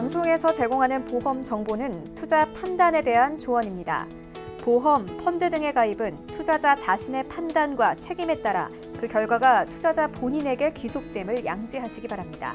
방송에서 제공하는 보험 정보는 투자 판단에 대한 조언입니다. 보험, 펀드 등의 가입은 투자자 자신의 판단과 책임에 따라 그 결과가 투자자 본인에게 귀속됨을 양지하시기 바랍니다.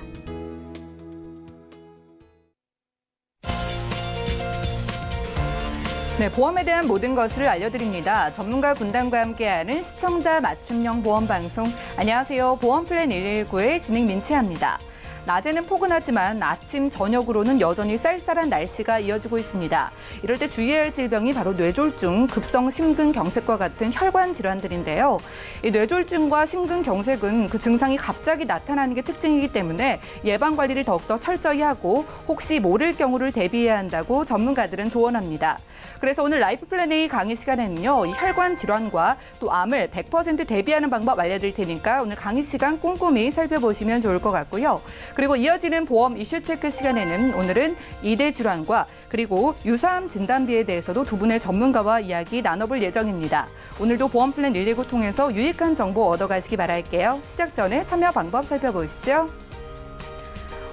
네, 보험에 대한 모든 것을 알려드립니다. 전문가 군단과 함께하는 시청자 맞춤형 보험 방송. 안녕하세요. 보험플랜 119의 진행 민채합니다. 낮에는 포근하지만 아침, 저녁으로는 여전히 쌀쌀한 날씨가 이어지고 있습니다. 이럴 때 주의해야 할 질병이 바로 뇌졸중, 급성 심근경색과 같은 혈관 질환들인데요. 이 뇌졸중과 심근경색은 그 증상이 갑자기 나타나는 게 특징이기 때문에 예방 관리를 더욱더 철저히 하고 혹시 모를 경우를 대비해야 한다고 전문가들은 조언합니다. 그래서 오늘 라이프 플랜 A 강의 시간에는요, 이 혈관 질환과 또 암을 100% 대비하는 방법 알려드릴 테니까 오늘 강의 시간 꼼꼼히 살펴보시면 좋을 것 같고요. 그리고 이어지는 보험 이슈 체크 시간에는 오늘은 이대 질환과 그리고 유사암 진단비에 대해서도 두 분의 전문가와 이야기 나눠볼 예정입니다. 오늘도 보험 플랜 119 통해서 유익한 정보 얻어가시기 바랄게요. 시작 전에 참여 방법 살펴보시죠.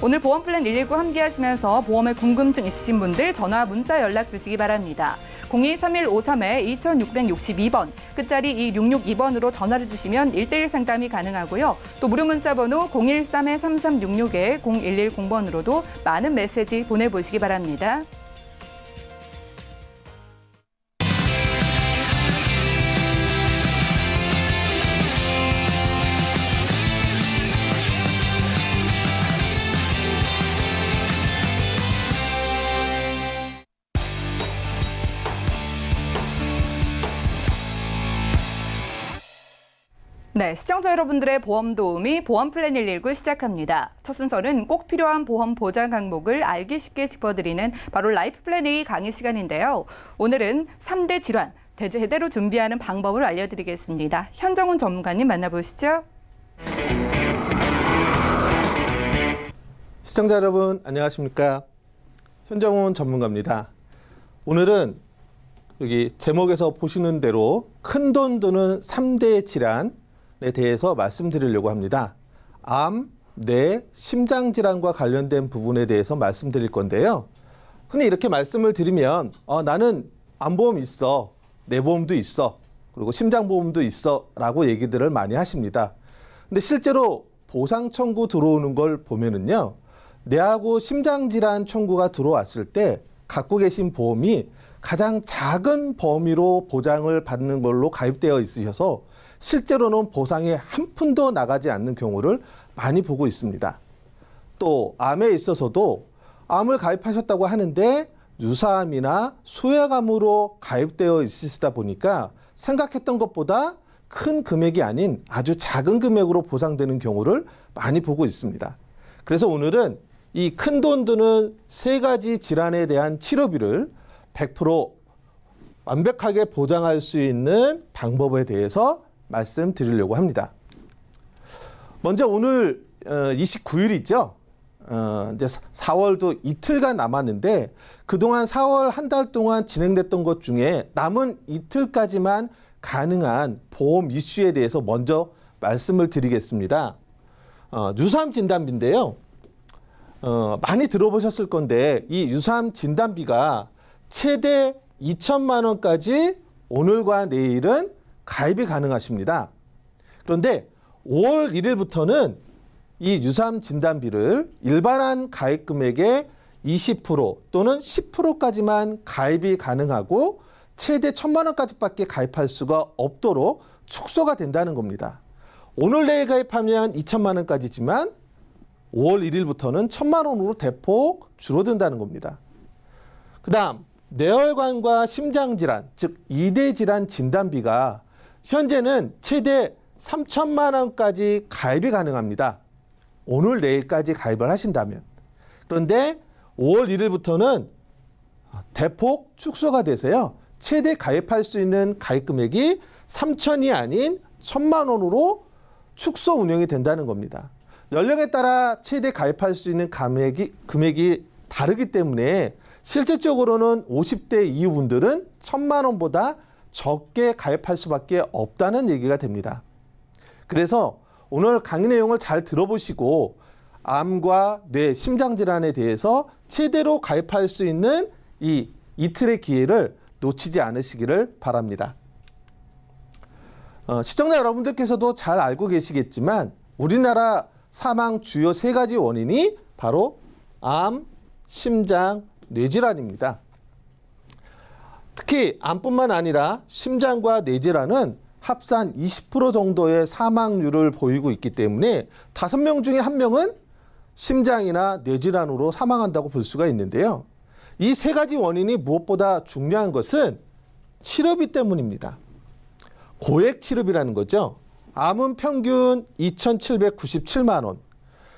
오늘 보험 플랜 119 함께 하시면서 보험에 궁금증 있으신 분들 전화, 문자 연락 주시기 바랍니다. 023153-2662번, 끝자리 2662번으로 전화를 주시면 1:1 상담이 가능하고요. 또 무료 문자 번호 013-3366-0110번으로도 많은 메시지 보내보시기 바랍니다. 네, 시청자 여러분들의 보험 도우미 보험 플랜 119 시작합니다. 첫 순서는 꼭 필요한 보험 보장 항목을 알기 쉽게 짚어드리는 바로 라이프 플랜 A 강의 시간인데요. 오늘은 3대 질환, 제대로 준비하는 방법을 알려드리겠습니다. 현정훈 전문가님 만나보시죠. 시청자 여러분 안녕하십니까? 현정훈 전문가입니다. 오늘은 여기 제목에서 보시는 대로 큰돈 드는 3대 질환 에 대해서 말씀드리려고 합니다. 암, 뇌, 심장질환과 관련된 부분에 대해서 말씀드릴 건데요. 흔히 이렇게 말씀을 드리면 나는 암보험 있어, 뇌보험도 있어, 그리고 심장보험도 있어 라고 얘기들을 많이 하십니다. 근데 실제로 보상 청구 들어오는 걸 보면은요, 뇌하고 심장질환 청구가 들어왔을 때 갖고 계신 보험이 가장 작은 범위로 보장을 받는 걸로 가입되어 있으셔서 실제로는 보상이 한 푼도 나가지 않는 경우를 많이 보고 있습니다. 또 암에 있어서도 암을 가입하셨다고 하는데 유사암이나 소액암으로 가입되어 있으시다 보니까 생각했던 것보다 큰 금액이 아닌 아주 작은 금액으로 보상되는 경우를 많이 보고 있습니다. 그래서 오늘은 이 큰돈 드는 3가지 질환에 대한 치료비를 100% 완벽하게 보장할 수 있는 방법에 대해서 말씀드리려고 합니다. 먼저 오늘 29일 있죠. 이제 4월도 이틀간 남았는데 그동안 4월 한 달 동안 진행됐던 것 중에 남은 이틀까지만 가능한 보험 이슈에 대해서 먼저 말씀을 드리겠습니다. 유사암 진단비인데요. 많이 들어보셨을 건데 이 유사암 진단비가 최대 2천만 원까지 오늘과 내일은 가입이 가능하십니다. 그런데 5월 1일부터는 이 유사암 진단비를 일반한 가입 금액의 20% 또는 10%까지만 가입이 가능하고 최대 1,000만 원까지밖에 가입할 수가 없도록 축소가 된다는 겁니다. 오늘 내일 가입하면 2천만 원까지지만 5월 1일부터는 1,000만 원으로 대폭 줄어든다는 겁니다. 그 다음 뇌혈관과 심장질환, 즉 2대 질환 진단비가 현재는 최대 3천만 원까지 가입이 가능합니다. 오늘 내일까지 가입을 하신다면. 그런데 5월 1일부터는 대폭 축소가 돼서요. 최대 가입할 수 있는 가입 금액이 3천이 아닌 1,000만 원으로 축소 운영이 된다는 겁니다. 연령에 따라 최대 가입할 수 있는 금액이 다르기 때문에 실질적으로는 50대 이후 분들은 1,000만 원보다 적게 가입할 수밖에 없다는 얘기가 됩니다. 그래서 오늘 강의 내용을 잘 들어보시고 암과 뇌, 심장 질환에 대해서 제대로 가입할 수 있는 이 이틀의 기회를 놓치지 않으시기를 바랍니다. 시청자 여러분들께서도 잘 알고 계시겠지만 우리나라 사망 주요 3가지 원인이 바로 암, 심장, 뇌질환입니다. 특히 암뿐만 아니라 심장과 뇌질환은 합산 20% 정도의 사망률을 보이고 있기 때문에 5명 중에 1명은 심장이나 뇌질환으로 사망한다고 볼 수가 있는데요. 이 3가지 원인이 무엇보다 중요한 것은 치료비 때문입니다. 고액 치료비라는 거죠. 암은 평균 2,797만 원,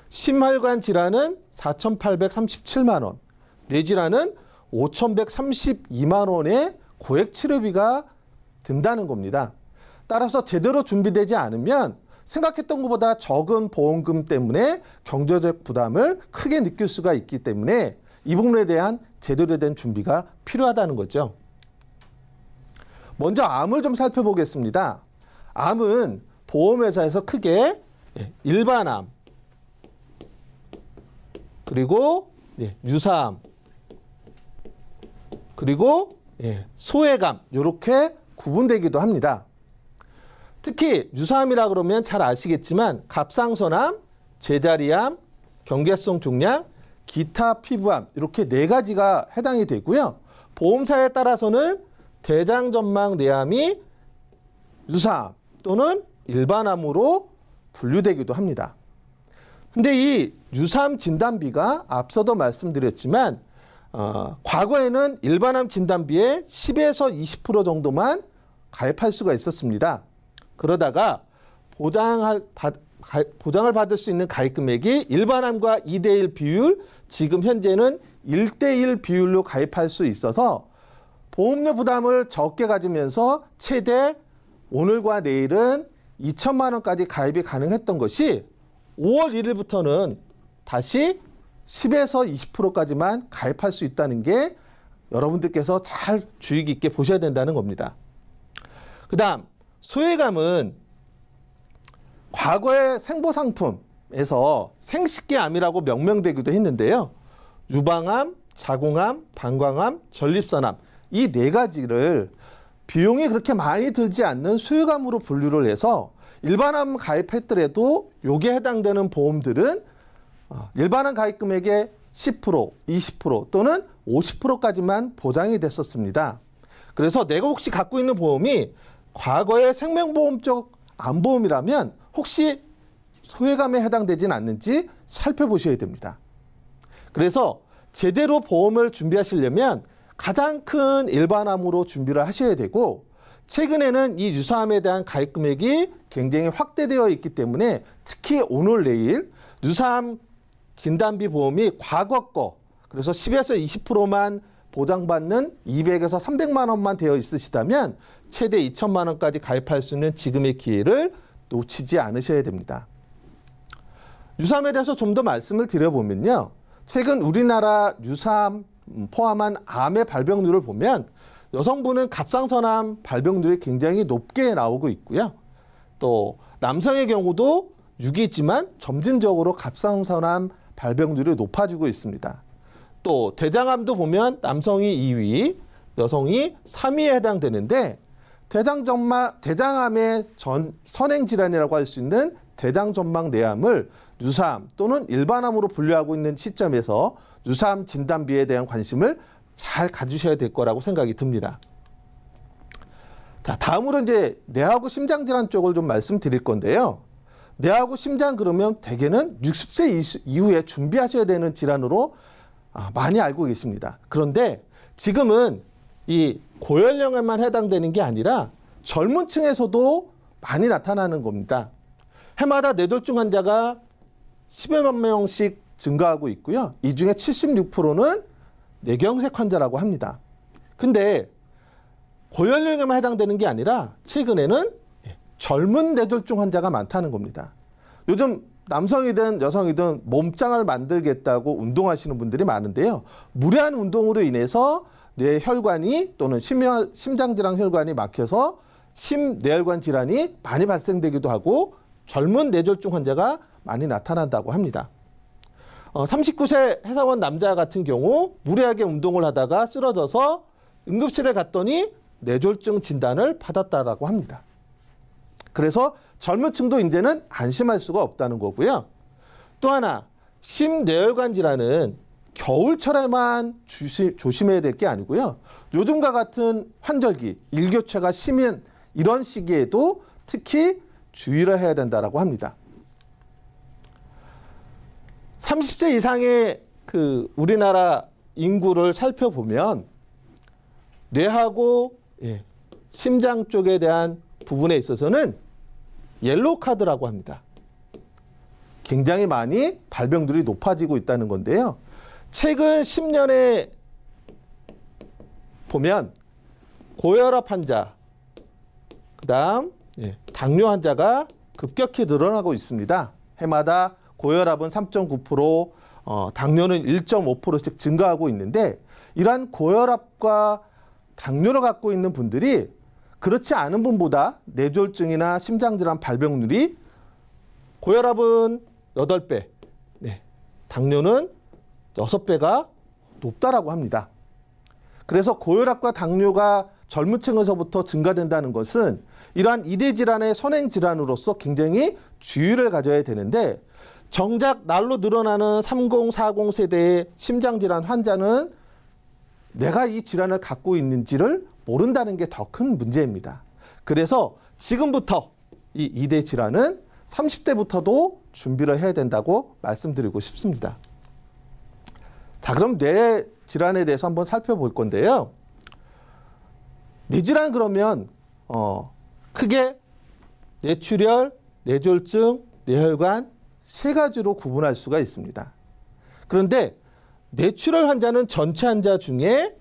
심혈관 질환은 4,837만 원, 뇌질환은 5,132만 원의 고액 치료비가 든다는 겁니다. 따라서 제대로 준비되지 않으면 생각했던 것보다 적은 보험금 때문에 경제적 부담을 크게 느낄 수가 있기 때문에 이 부분에 대한 제대로 된 준비가 필요하다는 거죠. 먼저 암을 좀 살펴보겠습니다. 암은 보험회사에서 크게 일반암, 그리고 유사암, 그리고 소외감 이렇게 구분되기도 합니다. 특히 유사암이라 그러면 잘 아시겠지만 갑상선암, 제자리암, 경계성 종양, 기타 피부암 이렇게 4가지가 해당이 되고요. 보험사에 따라서는 대장전막 내암이 유사암 또는 일반암으로 분류되기도 합니다. 근데 이 유사암 진단비가 앞서도 말씀드렸지만 과거에는 일반암 진단비의 10에서 20% 정도만 가입할 수가 있었습니다. 그러다가 보장을 받을 수 있는 가입 금액이 일반암과 2대1 비율, 지금 현재는 1대1 비율로 가입할 수 있어서 보험료 부담을 적게 가지면서 최대 오늘과 내일은 2천만 원까지 가입이 가능했던 것이 5월 1일부터는 다시 10에서 20%까지만 가입할 수 있다는 게 여러분들께서 잘 주의 깊게 보셔야 된다는 겁니다. 그 다음 소외감은 과거의 생보상품에서 생식기암이라고 명명되기도 했는데요. 유방암, 자궁암, 방광암, 전립선암 이 4가지를 비용이 그렇게 많이 들지 않는 소외감으로 분류를 해서 일반암 가입했더라도 여기에 해당되는 보험들은 일반암 가입 금액의 10%, 20% 또는 50%까지만 보장이 됐었습니다. 그래서 내가 혹시 갖고 있는 보험이 과거의 생명보험적 암보험이라면 혹시 소외감에 해당되진 않는지 살펴보셔야 됩니다. 그래서 제대로 보험을 준비하시려면 가장 큰 일반암으로 준비를 하셔야 되고 최근에는 이 유사암에 대한 가입 금액이 굉장히 확대되어 있기 때문에 특히 오늘 내일 유사암 진단비 보험이 과거 거 그래서 10에서 20%만 보장받는 200에서 300만 원만 되어 있으시다면 최대 2천만 원까지 가입할 수 있는 지금의 기회를 놓치지 않으셔야 됩니다. 유사암에 대해서 좀 더 말씀을 드려보면요. 최근 우리나라 유사암 포함한 암의 발병률을 보면 여성분은 갑상선암 발병률이 굉장히 높게 나오고 있고요. 또 남성의 경우도 6이지만 점진적으로 갑상선암 발병률이 높아지고 있습니다. 또 대장암도 보면 남성이 2위, 여성이 3위에 해당되는데 대장암의 선행질환이라고 할 수 있는 대장전막 내암을 유사암 또는 일반암으로 분류하고 있는 시점에서 유사암 진단비에 대한 관심을 잘 가지셔야 될 거라고 생각이 듭니다. 자, 다음으로 이제 뇌하고 심장질환 쪽을 좀 말씀드릴 건데요. 뇌하고 심장 그러면 대개는 60세 이후에 준비하셔야 되는 질환으로 많이 알고 계십니다. 그런데 지금은 이 고연령에만 해당되는 게 아니라 젊은 층에서도 많이 나타나는 겁니다. 해마다 뇌졸중 환자가 10여만 명씩 증가하고 있고요. 이 중에 76%는 뇌경색 환자라고 합니다. 근데 고연령에만 해당되는 게 아니라 최근에는 젊은 뇌졸중 환자가 많다는 겁니다. 요즘 남성이든 여성이든 몸짱을 만들겠다고 운동하시는 분들이 많은데요. 무리한 운동으로 인해서 뇌혈관이 또는 심장질환 혈관이 막혀서 심뇌혈관 질환이 많이 발생되기도 하고 젊은 뇌졸중 환자가 많이 나타난다고 합니다. 39세 회사원 남자 같은 경우 무리하게 운동을 하다가 쓰러져서 응급실에 갔더니 뇌졸중 진단을 받았다라고 합니다. 그래서 젊은 층도 이제는 안심할 수가 없다는 거고요. 또 하나, 심뇌혈관 질환은 겨울철에만 조심해야 될 게 아니고요. 요즘과 같은 환절기, 일교차가 심한 이런 시기에도 특히 주의를 해야 된다라고 합니다. 30세 이상의 우리나라 인구를 살펴보면 뇌하고 심장 쪽에 대한 부분에 있어서는 옐로우 카드라고 합니다. 굉장히 많이 발병률이 높아지고 있다는 건데요. 최근 10년에 보면 고혈압 환자, 그다음 당뇨 환자가 급격히 늘어나고 있습니다. 해마다 고혈압은 3.9%, 당뇨는 1.5%씩 증가하고 있는데 이러한 고혈압과 당뇨를 갖고 있는 분들이 그렇지 않은 분보다 뇌졸중이나 심장질환 발병률이 고혈압은 8배, 당뇨는 6배가 높다라고 합니다. 그래서 고혈압과 당뇨가 젊은 층에서부터 증가된다는 것은 이러한 2대 질환의 선행 질환으로서 굉장히 주의를 가져야 되는데 정작 날로 늘어나는 30, 40 세대의 심장질환 환자는 내가 이 질환을 갖고 있는지를 모른다는 게 더 큰 문제입니다. 그래서 지금부터 이 2대 질환은 30대부터도 준비를 해야 된다고 말씀드리고 싶습니다. 자, 그럼 뇌 질환에 대해서 한번 살펴볼 건데요. 뇌질환 그러면 크게 뇌출혈, 뇌졸중, 뇌혈관 세 가지로 구분할 수가 있습니다. 그런데 뇌출혈 환자는 전체 환자 중에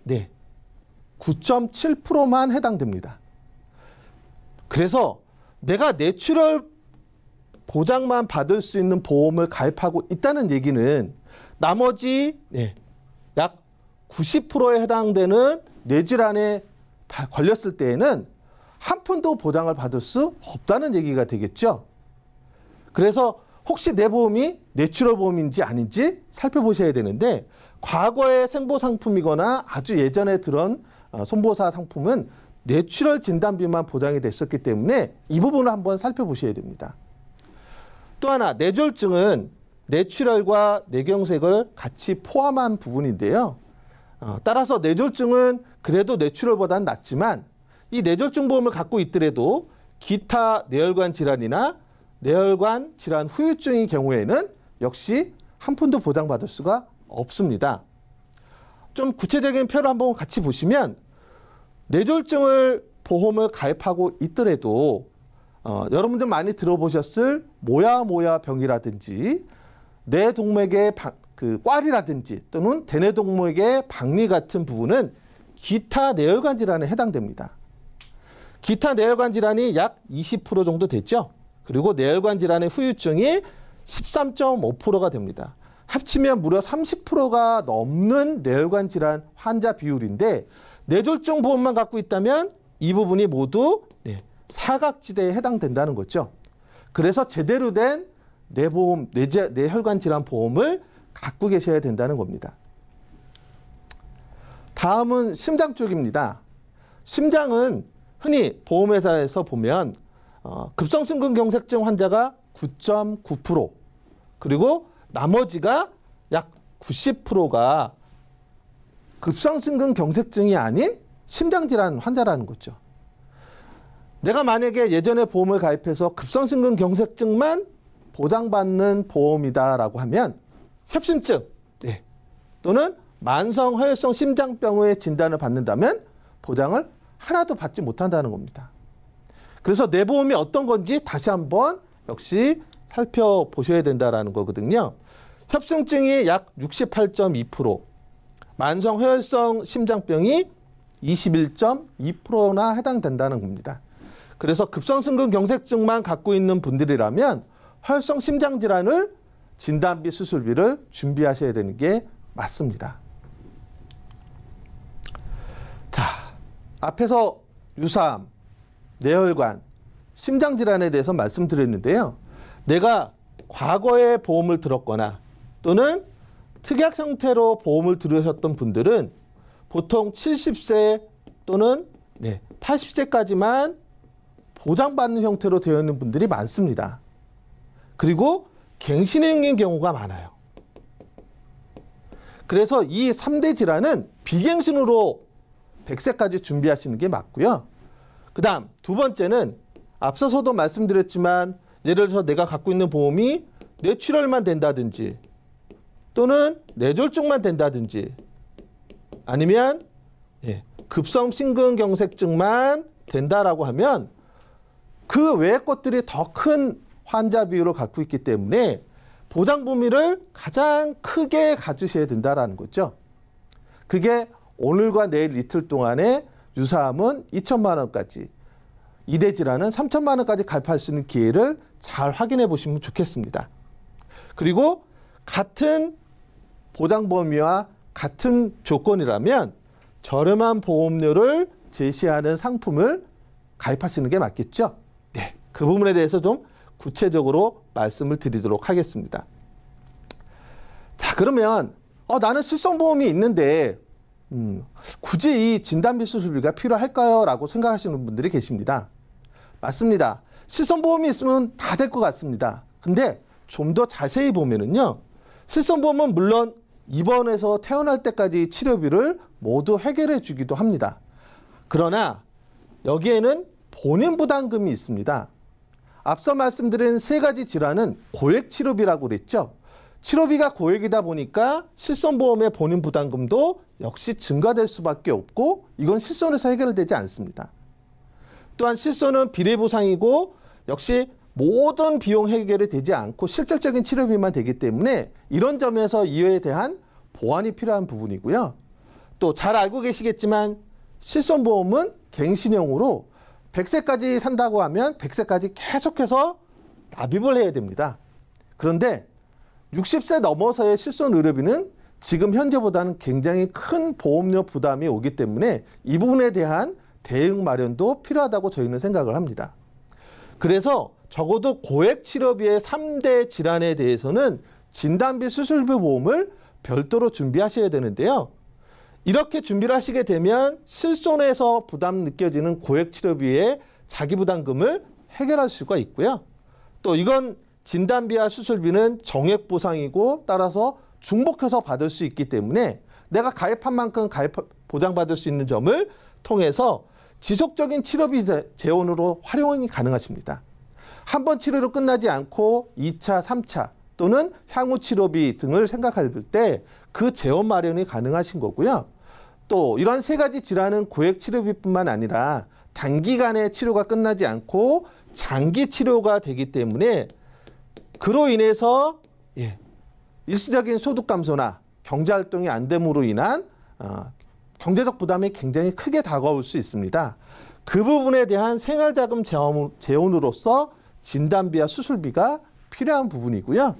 9.7%만 해당됩니다. 그래서 내가 뇌출혈 보장만 받을 수 있는 보험을 가입하고 있다는 얘기는 나머지 약 90%에 해당되는 뇌질환에 걸렸을 때에는 한 푼도 보장을 받을 수 없다는 얘기가 되겠죠. 그래서 혹시 내 보험이 뇌출혈 보험인지 아닌지 살펴보셔야 되는데 과거의 생보 상품이거나 아주 예전에 들은 손보사 상품은 뇌출혈 진단비만 보장이 됐었기 때문에 이 부분을 한번 살펴보셔야 됩니다. 또 하나, 뇌졸중은 뇌출혈과 뇌경색을 같이 포함한 부분인데요. 따라서 뇌졸중은 그래도 뇌출혈보다는 낫지만 이 뇌졸중 보험을 갖고 있더라도 기타 뇌혈관 질환이나 뇌혈관 질환 후유증의 경우에는 역시 한 푼도 보장받을 수가 없습니다. 좀 구체적인 표를 한번 같이 보시면 뇌졸중을 보험을 가입하고 있더라도 여러분들 많이 들어보셨을 모야 병이라든지 뇌동맥의 꽈리라든지 또는 대뇌동맥의 박리 같은 부분은 기타 뇌혈관 질환에 해당됩니다. 기타 뇌혈관 질환이 약 20% 정도 됐죠. 그리고 뇌혈관 질환의 후유증이 13.5%가 됩니다. 합치면 무려 30%가 넘는 뇌혈관 질환 환자 비율인데 뇌졸중 보험만 갖고 있다면 이 부분이 모두 사각지대에 해당된다는 거죠. 그래서 제대로 된 뇌보험, 뇌혈관 질환 보험을 갖고 계셔야 된다는 겁니다. 다음은 심장 쪽입니다. 심장은 흔히 보험회사에서 보면 급성심근경색증 환자가 9.9%, 그리고 나머지가 약 90%가 급성심근경색증이 아닌 심장질환 환자라는 거죠. 내가 만약에 예전에 보험을 가입해서 급성심근경색증만 보장받는 보험이다라고 하면 협심증 또는 만성허혈성 심장병의 진단을 받는다면 보장을 하나도 받지 못한다는 겁니다. 그래서 내 보험이 어떤 건지 다시 한번 역시 살펴보셔야 된다는 거거든요. 협심증이 약 68.2%, 만성허혈성 심장병이 21.2%나 해당된다는 겁니다. 그래서 급성심근경색증만 갖고 있는 분들이라면 허혈성 심장질환을 진단비, 수술비를 준비하셔야 되는 게 맞습니다. 자, 앞에서 유사암, 뇌혈관, 심장질환에 대해서 말씀드렸는데요. 내가 과거에 보험을 들었거나 또는 특약 형태로 보험을 들으셨던 분들은 보통 70세 또는 80세까지만 보장받는 형태로 되어 있는 분들이 많습니다. 그리고 갱신행인 경우가 많아요. 그래서 이 3대 질환은 비갱신으로 100세까지 준비하시는 게 맞고요. 그 다음 두 번째는 앞서서도 말씀드렸지만 예를 들어서 내가 갖고 있는 보험이 뇌출혈만 된다든지 또는 뇌졸중만 된다든지 아니면 급성 심근경색증만 된다라고 하면 그 외의 것들이 더 큰 환자 비율을 갖고 있기 때문에 보장 범위를 가장 크게 가지셔야 된다라는 거죠. 그게 오늘과 내일 이틀 동안에 유사암은 2천만 원까지, 이대 질환은 3천만 원까지 가입할 수 있는 기회를 잘 확인해 보시면 좋겠습니다. 그리고 같은 보장 범위와 같은 조건이라면 저렴한 보험료를 제시하는 상품을 가입하시는 게 맞겠죠? 네, 그 부분에 대해서 좀 구체적으로 말씀을 드리도록 하겠습니다. 자, 그러면 나는 실손보험이 있는데 굳이 이 진단비 수술비가 필요할까요? 라고 생각하시는 분들이 계십니다. 맞습니다. 실손보험이 있으면 다 될 것 같습니다. 근데 좀 더 자세히 보면은요, 실손보험은 물론 입원해서 퇴원할 때까지 치료비를 모두 해결해 주기도 합니다. 그러나 여기에는 본인 부담금이 있습니다. 앞서 말씀드린 세 가지 질환은 고액 치료비라고 그랬죠. 치료비가 고액이다 보니까 실손보험의 본인 부담금도 역시 증가될 수밖에 없고 이건 실손에서 해결되지 않습니다. 또한 실손은 비례보상이고 역시 모든 비용 해결이 되지 않고 실질적인 치료비만 되기 때문에 이런 점에서 이에 대한 보완이 필요한 부분이고요. 또 잘 알고 계시겠지만 실손보험은 갱신형으로 100세까지 산다고 하면 100세까지 계속해서 납입을 해야 됩니다. 그런데 60세 넘어서의 실손 의료비는 지금 현재보다는 굉장히 큰 보험료 부담이 오기 때문에 이 부분에 대한 대응 마련도 필요하다고 저희는 생각을 합니다. 그래서 적어도 고액 치료비의 3대 질환에 대해서는 진단비 수술비 보험을 별도로 준비하셔야 되는데요. 이렇게 준비를 하시게 되면 실손에서 부담 느껴지는 고액 치료비의 자기부담금을 해결할 수가 있고요. 또 이건 진단비와 수술비는 정액 보상이고 따라서 중복해서 받을 수 있기 때문에 내가 가입한 만큼 보장받을 수 있는 점을 통해서 지속적인 치료비 재원으로 활용이 가능하십니다. 한 번 치료로 끝나지 않고 2차, 3차 또는 향후 치료비 등을 생각할 때 그 재원 마련이 가능하신 거고요. 또 이런 세 가지 질환은 고액 치료비뿐만 아니라 단기간에 치료가 끝나지 않고 장기 치료가 되기 때문에 그로 인해서 일시적인 소득 감소나 경제활동이 안 됨으로 인한 경제적 부담이 굉장히 크게 다가올 수 있습니다. 그 부분에 대한 생활자금 재원으로서 진단비와 수술비가 필요한 부분이고요.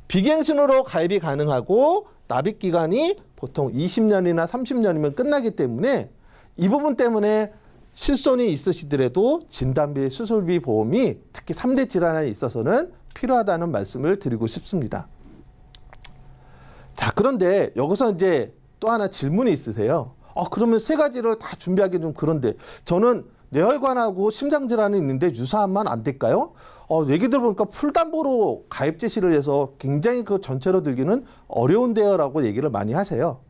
비갱신으로 가입이 가능하고 납입기간이 보통 20년이나 30년이면 끝나기 때문에 이 부분 때문에 실손이 있으시더라도 진단비, 수술비 보험이 특히 3대 질환에 있어서는 필요하다는 말씀을 드리고 싶습니다. 자, 그런데 여기서 이제 또 하나 질문이 있으세요. 그러면 세 가지를 다 준비하기 좀 그런데 저는 뇌혈관하고 심장질환이 있는데 유사암만 안 될까요? 얘기 들어보니까 풀담보로 가입 제시를 해서 굉장히 그 전체로 들기는 어려운데요 라고 얘기를 많이 하세요.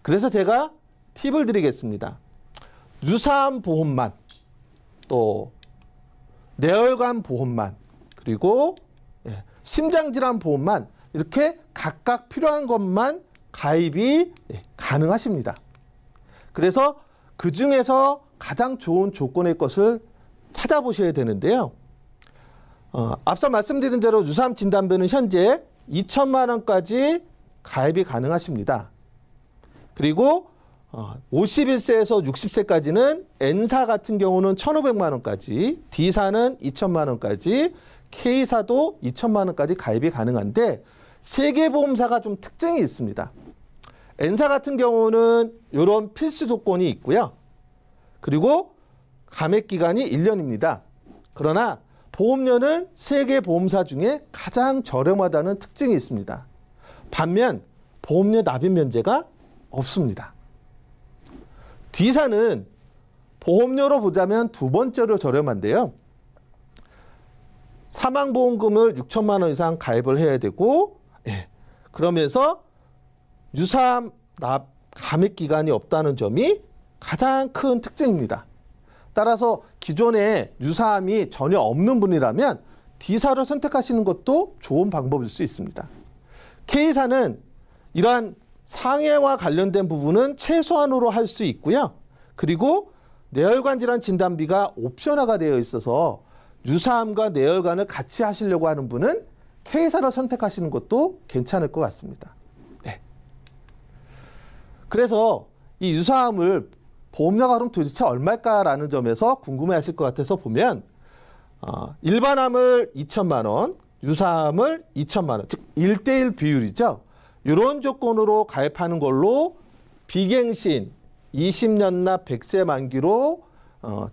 그래서 제가 팁을 드리겠습니다. 유사암 보험만, 또 뇌혈관 보험만, 그리고 심장질환 보험만 이렇게 각각 필요한 것만 가입이 가능하십니다. 그래서 그 중에서 가장 좋은 조건의 것을 찾아보셔야 되는데요. 앞서 말씀드린 대로 유사암 진단비는 현재 2천만 원까지 가입이 가능하십니다. 그리고 51세에서 60세까지는 N사 같은 경우는 1,500만 원까지, D사는 2천만 원까지, K사도 2천만 원까지 가입이 가능한데 세 개 보험사가 좀 특징이 있습니다. N사 같은 경우는 이런 필수 조건이 있고요. 그리고 감액 기간이 1년입니다. 그러나 보험료는 세 개 보험사 중에 가장 저렴하다는 특징이 있습니다. 반면 보험료 납입 면제가 없습니다. D사는 보험료로 보자면 두 번째로 저렴한데요. 사망보험금을 6천만 원 이상 가입을 해야 되고, 예, 그러면서 유사암 감액 기간이 없다는 점이 가장 큰 특징입니다. 따라서 기존에 유사암이 전혀 없는 분이라면 D사를 선택하시는 것도 좋은 방법일 수 있습니다. K사는 이러한 상해와 관련된 부분은 최소한으로 할 수 있고요. 그리고 뇌혈관 질환 진단비가 옵션화가 되어 있어서 유사암과 뇌혈관을 같이 하시려고 하는 분은 K사를 선택하시는 것도 괜찮을 것 같습니다. 네. 그래서 이 유사암을 보험료가 그럼 도대체 얼마일까라는 점에서 궁금해하실 것 같아서 보면 일반암을 2천만 원, 유사암을 2천만 원, 즉 1대1 비율이죠. 이런 조건으로 가입하는 걸로 비갱신 20년 납 100세 만기로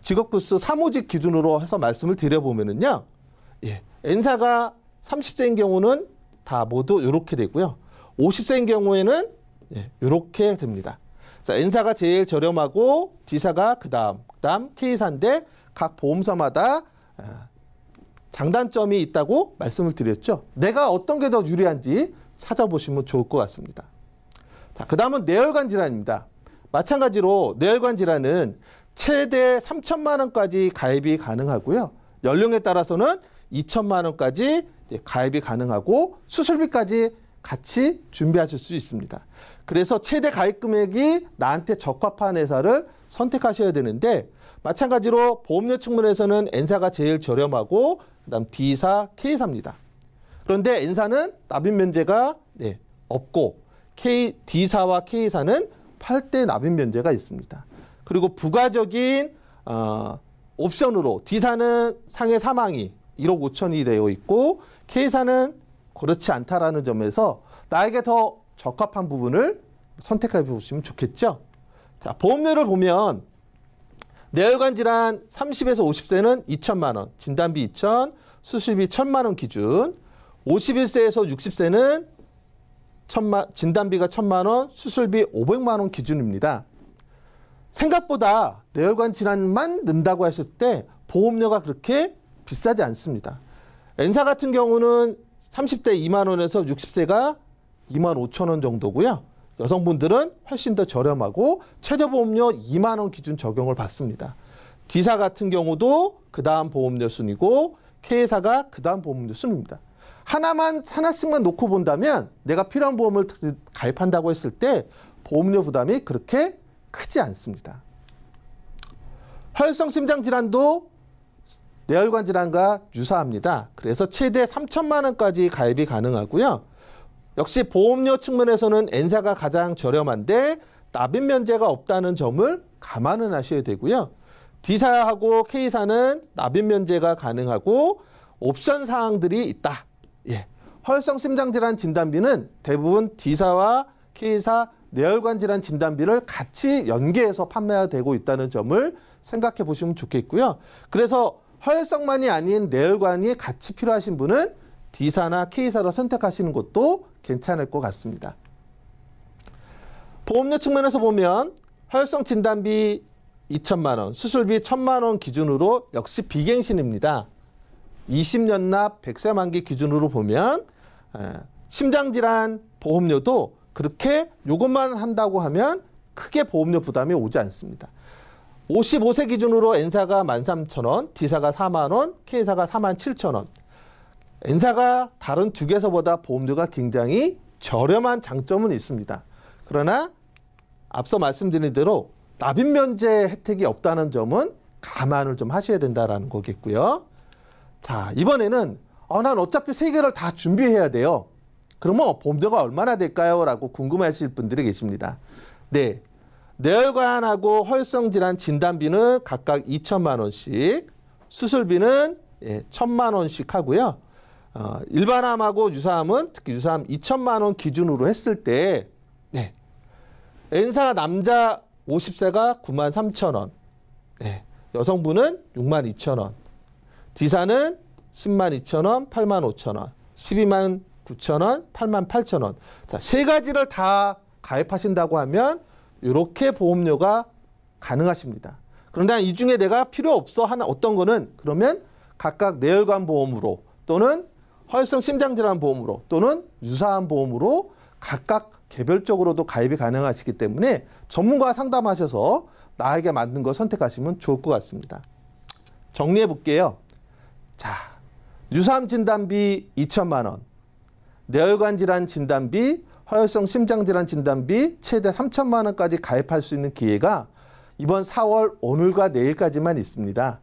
직업급수 사무직 기준으로 해서 말씀을 드려보면은요. 예, N사가 30세인 경우는 다 모두 이렇게 되고요. 50세인 경우에는 이렇게 됩니다. 자, N사가 제일 저렴하고 D사가 그다음 K사인데 각 보험사마다 장단점이 있다고 말씀을 드렸죠. 내가 어떤 게 더 유리한지 찾아보시면 좋을 것 같습니다. 자, 그 다음은 뇌혈관 질환입니다. 마찬가지로 뇌혈관 질환은 최대 3천만 원까지 가입이 가능하고요. 연령에 따라서는 2천만 원까지 가입이 가능하고 수술비까지 같이 준비하실 수 있습니다. 그래서 최대 가입 금액이 나한테 적합한 회사를 선택하셔야 되는데 마찬가지로 보험료 측면에서는 N사가 제일 저렴하고 그다음 D사, K사입니다. 그런데 N사는 납입 면제가 없고 D사와 K사는 8대 납입 면제가 있습니다. 그리고 부가적인 옵션으로 D사는 상해 사망이 1억 5천이 되어 있고 K사는 그렇지 않다라는 점에서 나에게 더 적합한 부분을 선택해 보시면 좋겠죠. 자, 보험료를 보면 뇌혈관 질환 30에서 50세는 2천만 원, 진단비 2천, 수술비 1천만 원 기준. 51세에서 60세는 진단비가 1천만 원, 수술비 500만 원 기준입니다. 생각보다 뇌혈관 질환만 는다고 했을 때 보험료가 그렇게 비싸지 않습니다. N사 같은 경우는 30대 2만 원에서 60세가 2만 5천 원 정도고요. 여성분들은 훨씬 더 저렴하고 최저보험료 2만 원 기준 적용을 받습니다. D사 같은 경우도 그 다음 보험료 순이고 K사가 그 다음 보험료 순입니다. 하나씩만 놓고 본다면 내가 필요한 보험을 가입한다고 했을 때 보험료 부담이 그렇게 크지 않습니다. 혈성 심장 질환도 뇌혈관 질환과 유사합니다. 그래서 최대 3천만 원까지 가입이 가능하고요. 역시 보험료 측면에서는 N사가 가장 저렴한데 납입 면제가 없다는 점을 감안을 하셔야 되고요. D사하고 K사는 납입 면제가 가능하고 옵션 사항들이 있다. 예. 혈성 심장 질환 진단비는 대부분 D사와 K사 뇌혈관 질환 진단비를 같이 연계해서 판매가 되고 있다는 점을 생각해 보시면 좋겠고요. 그래서 혈성만이 아닌 뇌혈관이 같이 필요하신 분은 D사나 K사를 선택하시는 것도 괜찮을 것 같습니다. 보험료 측면에서 보면 혈성 진단비 2천만 원, 수술비 1천만 원 기준으로 역시 비갱신입니다. 20년 납 100세 만기 기준으로 보면 심장질환 보험료도 그렇게 이것만 한다고 하면 크게 보험료 부담이 오지 않습니다. 55세 기준으로 N사가 13,000원, D사가 4만 원, K사가 47,000원. N사가 다른 두 개서보다 보험료가 굉장히 저렴한 장점은 있습니다. 그러나 앞서 말씀드린 대로 납입 면제 혜택이 없다는 점은 감안을 좀 하셔야 된다는 거겠고요. 자, 이번에는 난 어차피 세 개를 다 준비해야 돼요. 그러면 보험료가 얼마나 될까요? 라고 궁금해하실 분들이 계십니다. 네, 뇌혈관하고 혈성질환 진단비는 각각 2천만 원씩, 수술비는 1천만 원씩 하고요. 일반암하고 유사암은 특히 유사암 2천만 원 기준으로 했을 때 N사 남자 50세가 9만 3천 원, 여성분은 6만 2천 원, D사는 10만 2천 원, 8만 5천 원, 12만 9,000원, 88,000원. 자, 세 가지를 다 가입하신다고 하면 이렇게 보험료가 가능하십니다. 그런데 이 중에 내가 필요 없어 하는 어떤 거는 그러면 각각 뇌혈관 보험으로 또는 허혈성 심장질환 보험으로 또는 유사한 보험으로 각각 개별적으로도 가입이 가능하시기 때문에 전문가와 상담하셔서 나에게 맞는 걸 선택하시면 좋을 것 같습니다. 정리해 볼게요. 자, 유사암 진단비 2천만 원, 뇌혈관 질환 진단비, 허혈성 심장질환 진단비 최대 3천만 원까지 가입할 수 있는 기회가 이번 4월 오늘과 내일까지만 있습니다.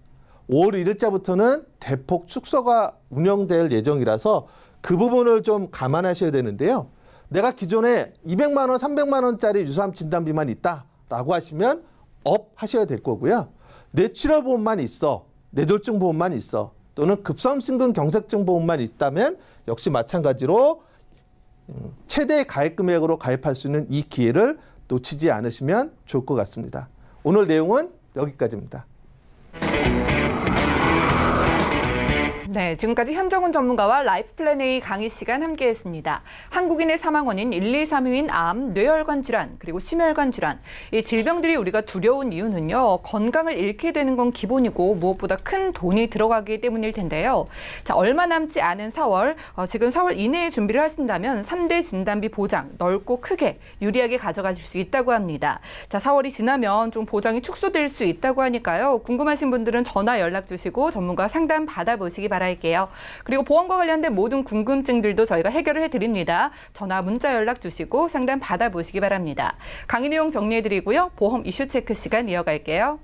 5월 1일자부터는 대폭 축소가 운영될 예정이라서 그 부분을 좀 감안하셔야 되는데요. 내가 기존에 200만 원, 300만 원짜리 유사암 진단비만 있다라고 하시면 업 하셔야 될 거고요. 뇌출혈 보험만 있어, 뇌졸중 보험만 있어, 또는 급성심근 경색증 보험만 있다면 역시 마찬가지로 최대 가입 금액으로 가입할 수 있는 이 기회를 놓치지 않으시면 좋을 것 같습니다. 오늘 내용은 여기까지입니다. 네, 지금까지 현정훈 전문가와 라이프 플랜 A 강의 시간 함께했습니다. 한국인의 사망 원인 1, 2, 3위인 암, 뇌혈관 질환, 그리고 심혈관 질환. 이 질병들이 우리가 두려운 이유는요, 건강을 잃게 되는 건 기본이고 무엇보다 큰 돈이 들어가기 때문일 텐데요. 자, 얼마 남지 않은 4월, 지금 4월 이내에 준비를 하신다면 3대 진단비 보장 넓고 크게 유리하게 가져가실 수 있다고 합니다. 자, 4월이 지나면 좀 보장이 축소될 수 있다고 하니까요. 궁금하신 분들은 전화 연락 주시고 전문가 상담 받아보시기 바랍니다. 그리고 보험과 관련된 모든 궁금증들도 저희가 해결을 해드립니다. 전화, 문자 연락 주시고 상담 받아보시기 바랍니다. 강의 내용 정리해드리고요. 보험 이슈 체크 시간 이어갈게요.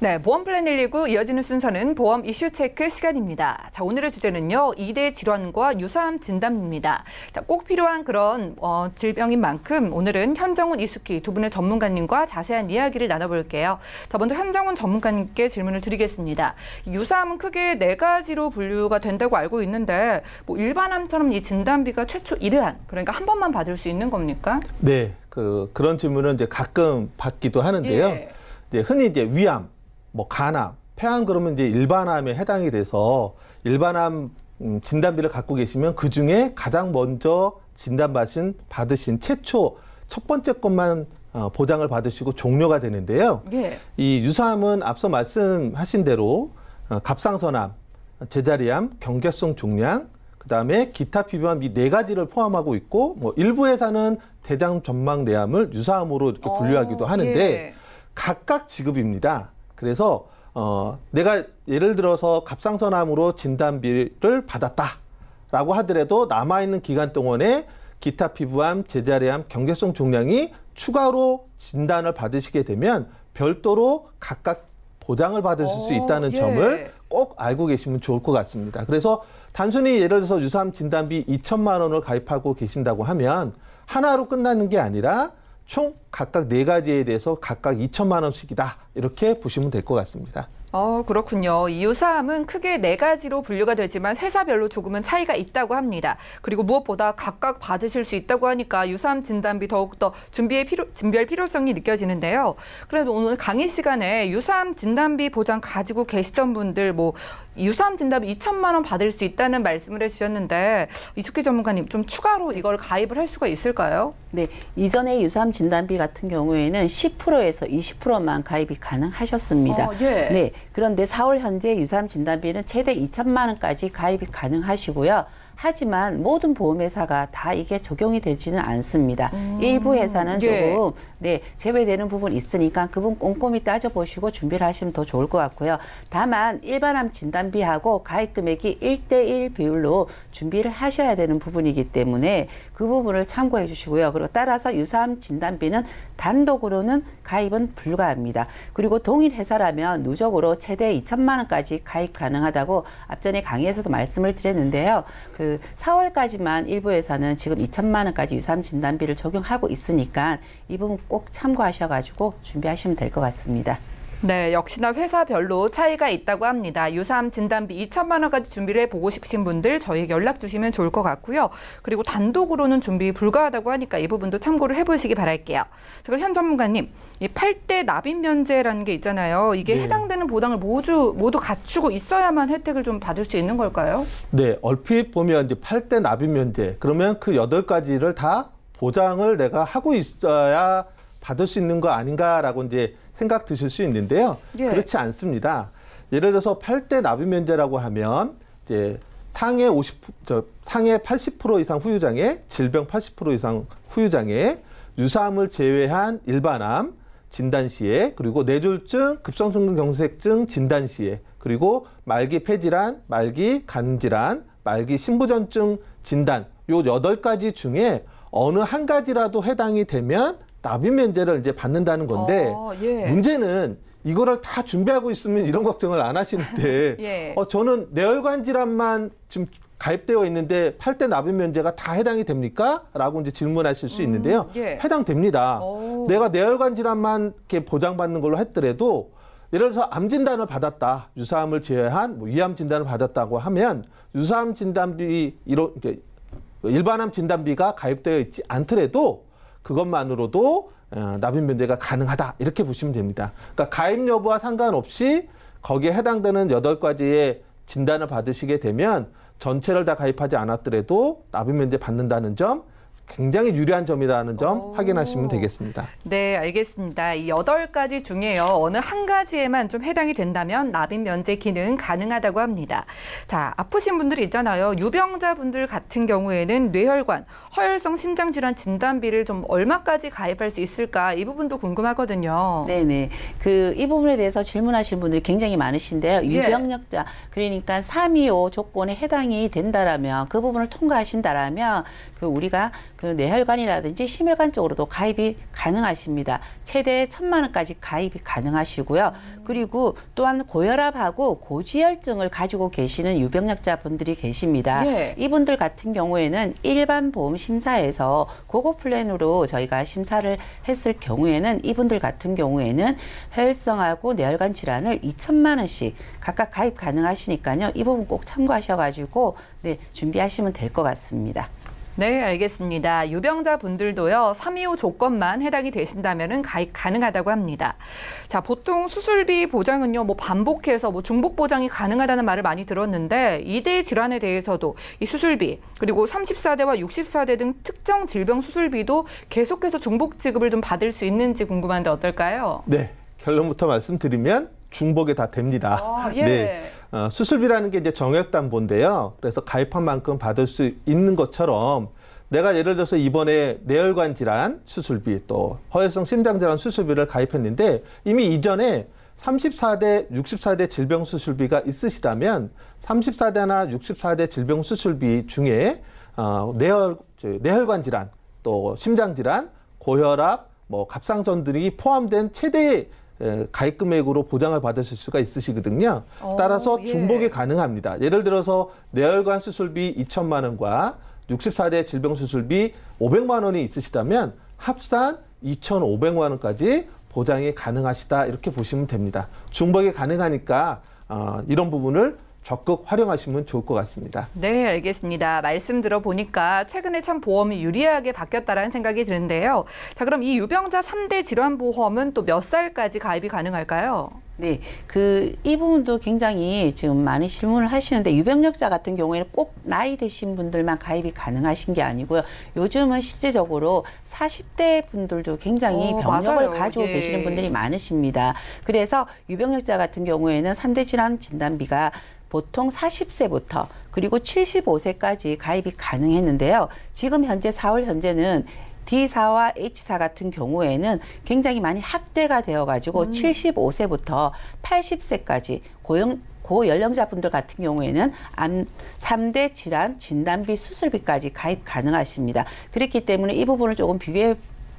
네, 보험 플랜 119 이어지는 순서는 보험 이슈 체크 시간입니다. 자, 오늘의 주제는요, 2대 질환과 유사암 진단입니다. 자, 꼭 필요한 그런 질병인 만큼 오늘은 현정훈, 이숙희 두 분의 전문가님과 자세한 이야기를 나눠볼게요. 자, 먼저 현정훈 전문가님께 질문을 드리겠습니다. 유사암은 크게 4가지로 분류가 된다고 알고 있는데 뭐 일반암처럼 이 진단비가 최초 1회 그러니까 한 번만 받을 수 있는 겁니까? 네, 그런 질문은 이제 가끔 받기도 하는데요. 예. 이제 흔히 이제 위암, 뭐 간암, 폐암 그러면 이제 일반암에 해당이 돼서 일반암 진단비를 갖고 계시면 그 중에 가장 먼저 받으신 최초 첫 번째 것만 보장을 받으시고 종료가 되는데요. 예. 이 유사암은 앞서 말씀하신 대로 갑상선암, 제자리암, 경계성 종양, 그다음에 기타 피부암 이 4가지를 포함하고 있고 뭐 일부 회사는 대장 전막 내암을 유사암으로 이렇게 분류하기도 하는데 예. 각각 지급입니다. 그래서 내가 예를 들어서 갑상선암으로 진단비를 받았다라고 하더라도 남아있는 기간 동안에 기타 피부암, 제자리암, 경계성 종양이 추가로 진단을 받으시게 되면 별도로 각각 보장을 받으실 수 있다는 예. 점을 꼭 알고 계시면 좋을 것 같습니다. 그래서 단순히 예를 들어서 유사암 진단비 2천만 원을 가입하고 계신다고 하면 하나로 끝나는 게 아니라 총 각각 4가지에 대해서 각각 2천만 원씩이다. 이렇게 보시면 될 것 같습니다. 그렇군요. 이 유사암은 크게 4가지로 분류가 되지만 회사별로 조금은 차이가 있다고 합니다. 그리고 무엇보다 각각 받으실 수 있다고 하니까 유사암 진단비 더욱더 준비할 필요성이 느껴지는데요. 그래도 오늘 강의 시간에 유사암 진단비 보장 가지고 계시던 분들 유사암 진단비 2천만 원 받을 수 있다는 말씀을 해주셨는데 이숙희 전문가님 좀 추가로 이걸 가입을 할 수가 있을까요? 네, 이전에 유사암 진단비 같은 경우에는 10%에서 20%만 가입이 가능하셨습니다. 예. 네, 그런데 4월 현재 유사암 진단비는 최대 2천만 원까지 가입이 가능하시고요. 하지만 모든 보험회사가 다 이게 적용이 되지는 않습니다. 일부 회사는 조금 제외되는 부분이 있으니까 그분 꼼꼼히 따져보시고 준비를 하시면 더 좋을 것 같고요. 다만 일반암 진단비하고 가입 금액이 1:1 비율로 준비를 하셔야 되는 부분이기 때문에 그 부분을 참고해 주시고요. 그리고 따라서 유사암 진단비는 단독으로는 가입은 불가합니다. 그리고 동일 회사라면 누적으로 최대 2천만 원까지 가입 가능하다고 앞전에 강의에서도 말씀을 드렸는데요. 4월까지만 일부 회사는 지금 2천만 원까지 유사암 진단비를 적용하고 있으니까 이 부분 꼭 참고하셔가지고 준비하시면 될 것 같습니다. 네, 역시나 회사별로 차이가 있다고 합니다. 유사암 진단비 2천만 원까지 준비를 해보고 싶으신 분들 저희에게 연락 주시면 좋을 것 같고요. 그리고 단독으로는 준비 불가하다고 하니까 이 부분도 참고를 해보시기 바랄게요. 그럼 현 전문가님, 이 8대 납입 면제라는 게 있잖아요. 이게 해당되는 보장을 모두 갖추고 있어야만 혜택을 좀 받을 수 있는 걸까요? 네, 얼핏 보면 이제 8대 납입 면제, 그러면 그 8가지를 다 보장을 내가 하고 있어야 받을 수 있는 거 아닌가라고 이제 생각 드실 수 있는데요. 그렇지 않습니다. 예를 들어서 8대 납입 면제라고 하면 이제 상해 80% 이상 후유장애, 질병 80% 이상 후유장애, 유사암을 제외한 일반암 진단 시에, 그리고 뇌졸중, 급성심근경색증 진단 시에, 그리고 말기 폐질환, 말기 간질환, 말기 신부전증 진단 요 8가지 중에 어느 한 가지라도 해당이 되면 납입 면제를 이제 받는다는 건데 문제는 이거를 다 준비하고 있으면 이런 걱정을 안 하시는데 저는 뇌혈관 질환만 지금 가입되어 있는데 8대 납입 면제가 다 해당이 됩니까? 라고 이제 질문하실 수 있는데요. 해당됩니다. 내가 뇌혈관 질환만 이렇게 보장받는 걸로 했더라도 예를 들어서 암 진단을 받았다. 유사암을 제외한 위암 진단을 받았다고 하면 유사암 진단비 일반암 진단비가 가입되어 있지 않더라도 그것만으로도 납입 면제가 가능하다. 이렇게 보시면 됩니다. 그러니까 가입 여부와 상관없이 거기에 해당되는 8가지의 진단을 받으시게 되면 전체를 다 가입하지 않았더라도 납입 면제 받는다는 점 굉장히 유리한 점이라는 점 확인하시면 되겠습니다. 네, 알겠습니다. 이 8가지 중에요. 어느 한 가지에만 좀 해당이 된다면 납입 면제 기능 가능하다고 합니다. 자, 아프신 분들이 있잖아요. 유병자분들 같은 경우에는 뇌혈관, 허혈성 심장질환 진단비를 좀 얼마까지 가입할 수 있을까? 이 부분도 궁금하거든요. 네네. 이 부분에 대해서 질문하시는 분들이 굉장히 많으신데요. 유병력자, 그러니까 325 조건에 해당이 된다라면 그 부분을 통과하신다라면 우리가 뇌혈관이라든지 심혈관 쪽으로도 가입이 가능하십니다. 최대 1,000만 원까지 가입이 가능하시고요. 그리고 또한 고혈압하고 고지혈증을 가지고 계시는 유병력자 분들이 계십니다. 이분들 같은 경우에는 일반 보험 심사에서 고거 플랜으로 저희가 심사를 했을 경우에는 이분들 같은 경우에는 혈성하고 뇌혈관 질환을 2천만 원씩 각각 가입 가능하시니까요. 이 부분 꼭 참고하셔가지고 준비하시면 될 것 같습니다. 네, 알겠습니다. 유병자 분들도요, 325 조건만 해당이 되신다면 가입 가능하다고 합니다. 자, 보통 수술비 보장은요, 반복해서 중복 보장이 가능하다는 말을 많이 들었는데, 2대 질환에 대해서도 이 수술비, 그리고 34대와 64대 등 특정 질병 수술비도 계속해서 중복 지급을 좀 받을 수 있는지 궁금한데 어떨까요? 네, 결론부터 말씀드리면 중복이 다 됩니다. 네. 수술비라는 게 이제 정액담보인데요. 그래서 가입한 만큼 받을 수 있는 것처럼 내가 예를 들어서 이번에 뇌혈관 질환 수술비 또 허혈성 심장질환 수술비를 가입했는데 이미 이전에 34대, 64대 질병 수술비가 있으시다면 34대나 64대 질병 수술비 중에 뇌혈관 질환 또 심장질환, 고혈압, 갑상선 등이 포함된 최대의 가입 금액으로 보장을 받으실 수가 있으시거든요. 따라서 중복이 가능합니다. 예를 들어서 뇌혈관 수술비 2천만 원과 64대 질병 수술비 500만 원이 있으시다면 합산 2,500만 원까지 보장이 가능하시다 이렇게 보시면 됩니다. 중복이 가능하니까 이런 부분을 적극 활용하시면 좋을 것 같습니다. 네, 알겠습니다. 말씀 들어보니까 최근에 참 보험이 유리하게 바뀌었다라는 생각이 드는데요. 자, 그럼 이 유병자 3대 질환 보험은 또 몇 살까지 가입이 가능할까요? 네, 이 부분도 굉장히 지금 많이 질문을 하시는데 유병력자 같은 경우에는 꼭 나이 드신 분들만 가입이 가능하신 게 아니고요. 요즘은 실제적으로 40대 분들도 굉장히 병력을 맞아요. 가지고 예. 계시는 분들이 많으십니다. 그래서 유병력자 같은 경우에는 3대 질환 진단비가 보통 40세부터 그리고 75세까지 가입이 가능했는데요. 지금 현재 4월 현재는 D사와 H사 같은 경우에는 굉장히 많이 확대가 되어가지고 75세부터 80세까지 고연령자분들 같은 경우에는 3대 질환 진단비 수술비까지 가입 가능하십니다. 그렇기 때문에 이 부분을 조금 비교해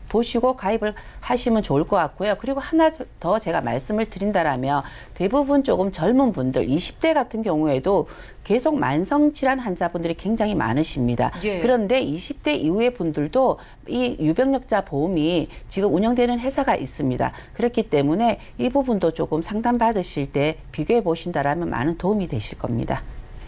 보시고 가입을 하시면 좋을 것 같고요. 그리고 하나 더 제가 말씀을 드린다라면 대부분 조금 젊은 분들 20대 같은 경우에도 계속 만성질환 환자분들이 굉장히 많으십니다. 예. 그런데 20대 이후의 분들도 이 유병력자 보험이 지금 운영되는 회사가 있습니다. 그렇기 때문에 이 부분도 조금 상담받으실 때 비교해 보신다라면 많은 도움이 되실 겁니다.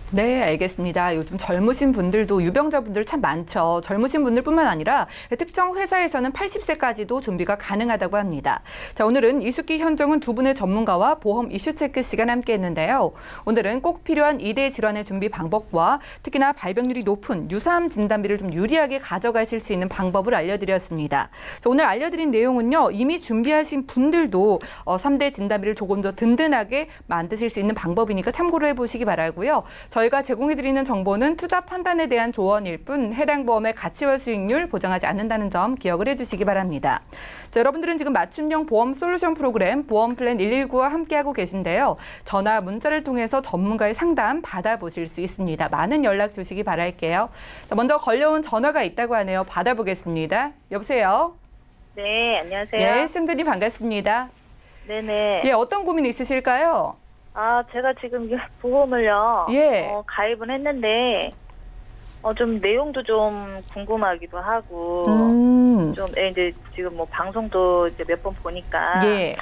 네, 알겠습니다. 요즘 젊으신 분들도 유병자분들 참 많죠. 젊으신 분들뿐만 아니라 특정 회사에서는 80세까지도 준비가 가능하다고 합니다. 자, 오늘은 이숙기, 현정훈 두 분의 전문가와 보험 이슈 체크 시간 함께 했는데요. 오늘은 꼭 필요한 2대 질환의 준비 방법과 특히나 발병률이 높은 유사암 진단비를 좀 유리하게 가져가실 수 있는 방법을 알려드렸습니다. 자, 오늘 알려드린 내용은요. 이미 준비하신 분들도 3대 진단비를 조금 더 든든하게 만드실 수 있는 방법이니까 참고를 해보시기 바라고요. 저희가 제공해드리는 정보는 투자 판단에 대한 조언일 뿐 해당 보험의 가치와 수익률 보장하지 않는다는 점 기억을 해주시기 바랍니다. 자, 여러분들은 지금 맞춤형 보험 솔루션 프로그램 보험 플랜 119와 함께하고 계신데요. 전화, 문자를 통해서 전문가의 상담 받아보실 수 있습니다. 많은 연락 주시기 바랄게요. 자, 먼저 걸려온 전화가 있다고 하네요. 받아보겠습니다. 여보세요? 네, 안녕하세요. 예, 시청자님 반갑습니다. 네네. 예, 어떤 고민 있으실까요? 제가 지금 보험을요. 예. 가입은 했는데, 좀 내용도 좀 궁금하기도 하고, 좀, 이제 지금 뭐 방송도 이제 몇 번 보니까, 예.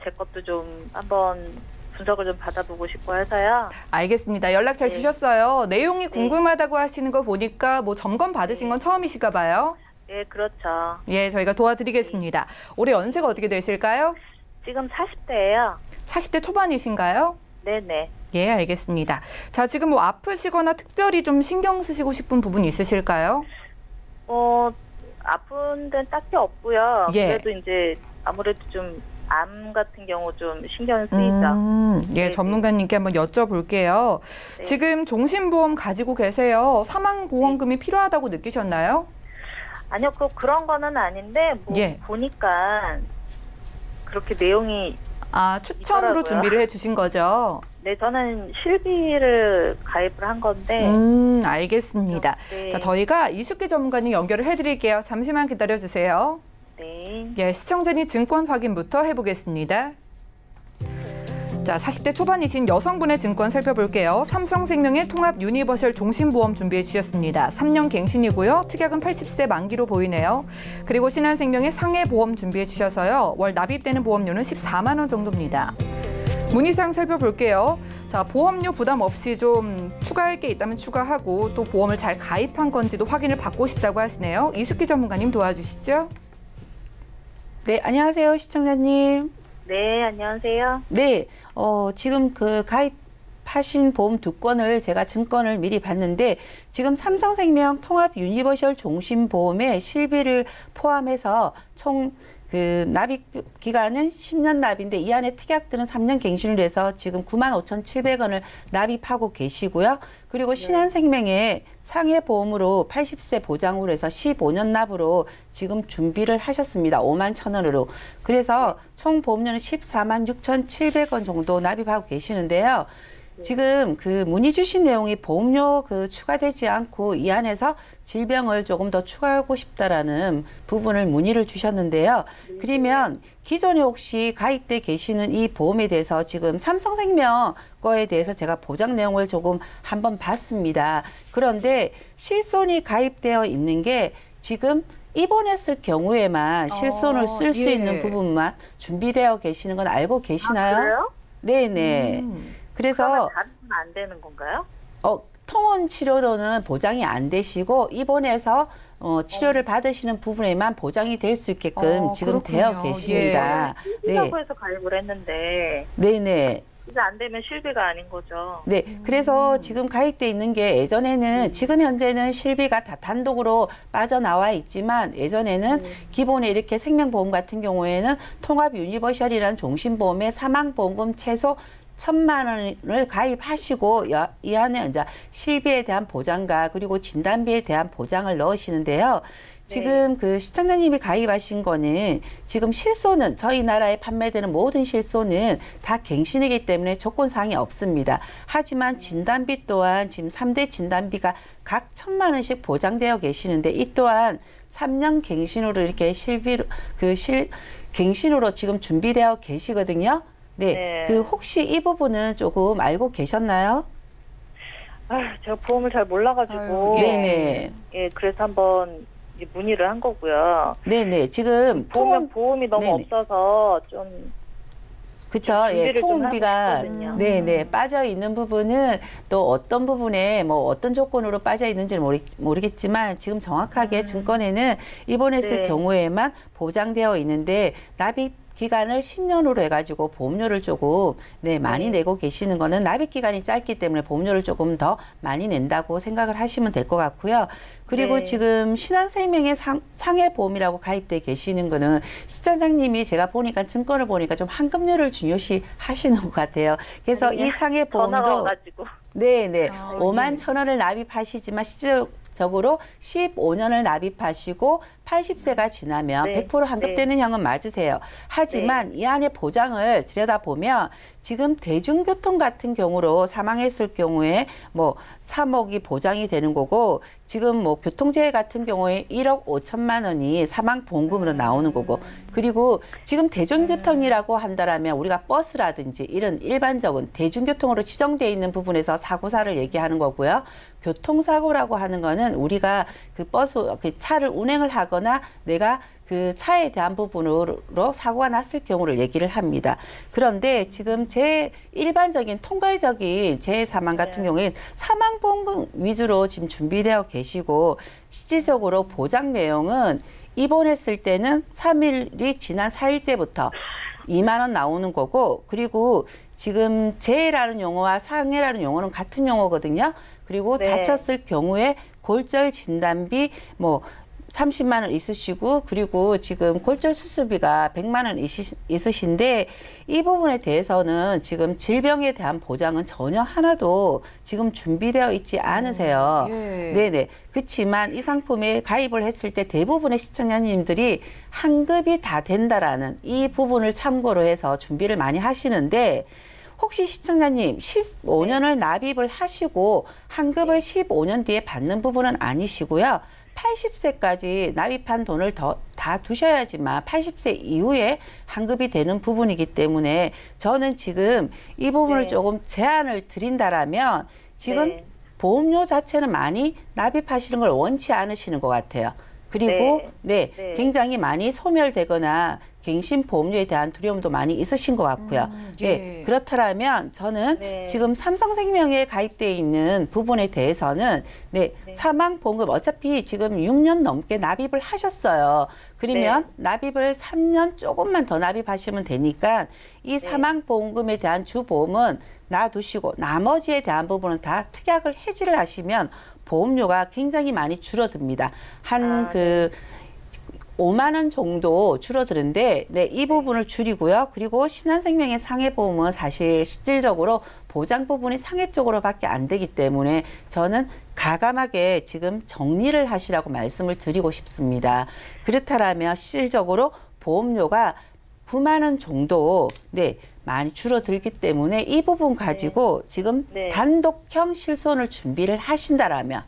제 것도 좀 한번 분석을 좀 받아보고 싶고 해서요. 알겠습니다. 연락 잘 네. 주셨어요. 내용이 궁금하다고 하시는 거 보니까 뭐 점검 받으신 건 처음이실까 봐요. 예, 그렇죠. 예, 저희가 도와드리겠습니다. 올해 연세가 어떻게 되실까요? 지금 40대예요. 40대 초반이신가요? 네네. 예, 알겠습니다. 자, 지금 뭐 아프시거나 특별히 좀 신경 쓰시고 싶은 부분 있으실까요? 아픈 데는 딱히 없고요. 예. 그래도 이제 아무래도 좀 암 같은 경우 좀 신경 쓰이죠. 예, 네네. 전문가님께 한번 여쭤볼게요. 네. 지금 종신보험 가지고 계세요. 사망보험금이 필요하다고 느끼셨나요? 아니요, 그런 거는 아닌데, 예. 보니까 그렇게 내용이, 추천으로 있더라고요. 준비를 해주신 거죠? 네, 저는 실비를 가입을 한 건데, 알겠습니다. 네. 자, 저희가 이숙기 전문가님 연결을 해드릴게요. 잠시만 기다려주세요. 네. 예, 시청자님 증권 확인부터 해보겠습니다. 자, 40대 초반이신 여성분의 증권 살펴볼게요. 삼성생명의 통합 유니버셜 종신보험 준비해 주셨습니다. 3년 갱신이고요. 특약은 80세 만기로 보이네요. 그리고 신한생명의 상해보험 준비해 주셔서요. 월 납입되는 보험료는 14만 원 정도입니다. 문의사항 살펴볼게요. 자, 보험료 부담 없이 좀 추가할 게 있다면 추가하고 또 보험을 잘 가입한 건지도 확인을 받고 싶다고 하시네요. 이숙기 전문가님 도와주시죠. 네, 안녕하세요, 시청자님. 네, 안녕하세요. 네, 지금 가입하신 보험 두 건을 제가 증권을 미리 봤는데 지금 삼성생명 통합 유니버셜 종신보험의 실비를 포함해서 총 납입 기간은 10년 납인데 이 안에 특약들은 3년 갱신을 해서 지금 95,700원을 납입하고 계시고요. 그리고 신한생명의 상해보험으로 80세 보장으로 해서 15년 납으로 지금 준비를 하셨습니다. 51,000원으로. 그래서 총 보험료는 146,700원 정도 납입하고 계시는데요. 지금 그 문의 주신 내용이 보험료 추가되지 않고 이 안에서 질병을 조금 더 추가하고 싶다라는 부분을 문의를 주셨는데요. 그러면 기존에 혹시 가입돼 계시는 이 보험에 대해서 지금 삼성생명 거에 대해서 제가 보장 내용을 조금 한번 봤습니다. 그런데 실손이 가입되어 있는 게 지금 입원했을 경우에만 실손을 쓸 수 있는 부분만 준비되어 계시는 건 알고 계시나요? 그래요? 네네. 그래서 다른 건 안 되는 건가요? 통원 치료로는 보장이 안 되시고 입원해서 치료를 받으시는 부분에만 보장이 될 수 있게끔 지금 그렇군요. 되어 계십니다. 실비라고 해서 가입을 했는데 네네. 이게 안 되면 실비가 아닌 거죠. 네, 그래서 지금 가입돼 있는 게 예전에는 지금 현재는 실비가 다 단독으로 빠져나와 있지만 예전에는 기본에 이렇게 생명보험 같은 경우에는 통합 유니버셜이라는 종신보험에 사망보험금 최소 1,000만 원을 가입하시고 이 안에 이제 실비에 대한 보장과 그리고 진단비에 대한 보장을 넣으시는데요. 지금 그 시청자님이 가입하신 거는 지금 실손은 저희 나라에 판매되는 모든 실손은 다 갱신이기 때문에 조건사항이 없습니다. 하지만 진단비 또한 지금 3대 진단비가 각 1,000만 원씩 보장되어 계시는데 이 또한 3년 갱신으로 이렇게 갱신으로 지금 준비되어 계시거든요. 네. 혹시 이 부분은 조금 알고 계셨나요? 제가 보험을 잘 몰라가지고. 네네. 예, 그래서 한번 문의를 한 거고요. 네네. 지금 보험이 너무 없어서 좀. 그렇죠. 예, 통원비가 네네 빠져 있는 부분은 또 어떤 부분에 뭐 어떤 조건으로 빠져 있는지는 모르겠지만 지금 정확하게 증권에는 입원했을 경우에만 보장되어 있는데 납입 기간을 10년으로 해가지고 보험료를 조금 많이 내고 계시는 거는 납입 기간이 짧기 때문에 보험료를 조금 더 많이 낸다고 생각을 하시면 될 것 같고요. 그리고 지금 신한생명의 상해보험이라고 가입돼 계시는 거는 시청자님이 제가 보니까 증권을 보니까 좀 환급률을 중요시 하시는 것 같아요. 그래서 이 상해보험도 네네 51,000원을 납입하시지만 실질적으로 15년을 납입하시고 80세가 지나면 100% 환급되는 형은 맞으세요. 하지만 이 안에 보장을 들여다보면 지금 대중교통 같은 경우로 사망했을 경우에 뭐 3억이 보장이 되는 거고 지금 뭐 교통재해 같은 경우에 1억 5천만 원이 사망보험금으로 나오는 거고 그리고 지금 대중교통이라고 한다라면 우리가 버스라든지 이런 일반적인 대중교통으로 지정되어 있는 부분에서 사고사를 얘기하는 거고요. 교통사고라고 하는 거는 우리가 그 차를 운행을 하거나 내가 그 차에 대한 부분으로 사고가 났을 경우를 얘기를 합니다. 그런데 지금 일반적인 통괄적인 재해 사망 같은 경우에 사망보험금 위주로 지금 준비되어 계시고 실질적으로 보장 내용은 입원했을 때는 3일이 지난 4일째부터 2만 원 나오는 거고 그리고 지금 재해라는 용어와 상해라는 용어는 같은 용어거든요. 그리고 다쳤을 경우에 골절 진단비 30만 원 있으시고 그리고 지금 골절 수술비가 100만 원 있으신데 이 부분에 대해서는 지금 질병에 대한 보장은 전혀 하나도 지금 준비되어 있지 않으세요. 네네. 그렇지만 이 상품에 가입을 했을 때 대부분의 시청자님들이 환급이 다 된다라는 이 부분을 참고로 해서 준비를 많이 하시는데 혹시 시청자님 15년을 납입을 하시고 환급을 15년 뒤에 받는 부분은 아니시고요. 80세까지 납입한 돈을 다 두셔야지만 80세 이후에 환급이 되는 부분이기 때문에 저는 지금 이 부분을 조금 제한을 드린다라면 지금 보험료 자체는 많이 납입하시는 걸 원치 않으시는 것 같아요. 그리고 굉장히 많이 소멸되거나 갱신 보험료에 대한 두려움도 많이 있으신 것 같고요. 그렇다면 저는 지금 삼성생명에 가입되어 있는 부분에 대해서는 사망보험금 어차피 지금 6년 넘게 납입을 하셨어요. 그러면 납입을 3년 조금만 더 납입하시면 되니까 이 사망보험금에 대한 주보험은 놔두시고 나머지에 대한 부분은 다 특약을 해지를 하시면 보험료가 굉장히 많이 줄어듭니다. 5만 원 정도 줄어드는데 이 부분을 줄이고요. 그리고 신한생명의 상해보험은 사실 실질적으로 보장 부분이 상해 쪽으로밖에 안 되기 때문에 저는 가감하게 지금 정리를 하시라고 말씀을 드리고 싶습니다. 그렇다면 실질적으로 보험료가 9만 원 정도 많이 줄어들기 때문에 이 부분 가지고 지금 네. 단독형 실손을 준비를 하신다라면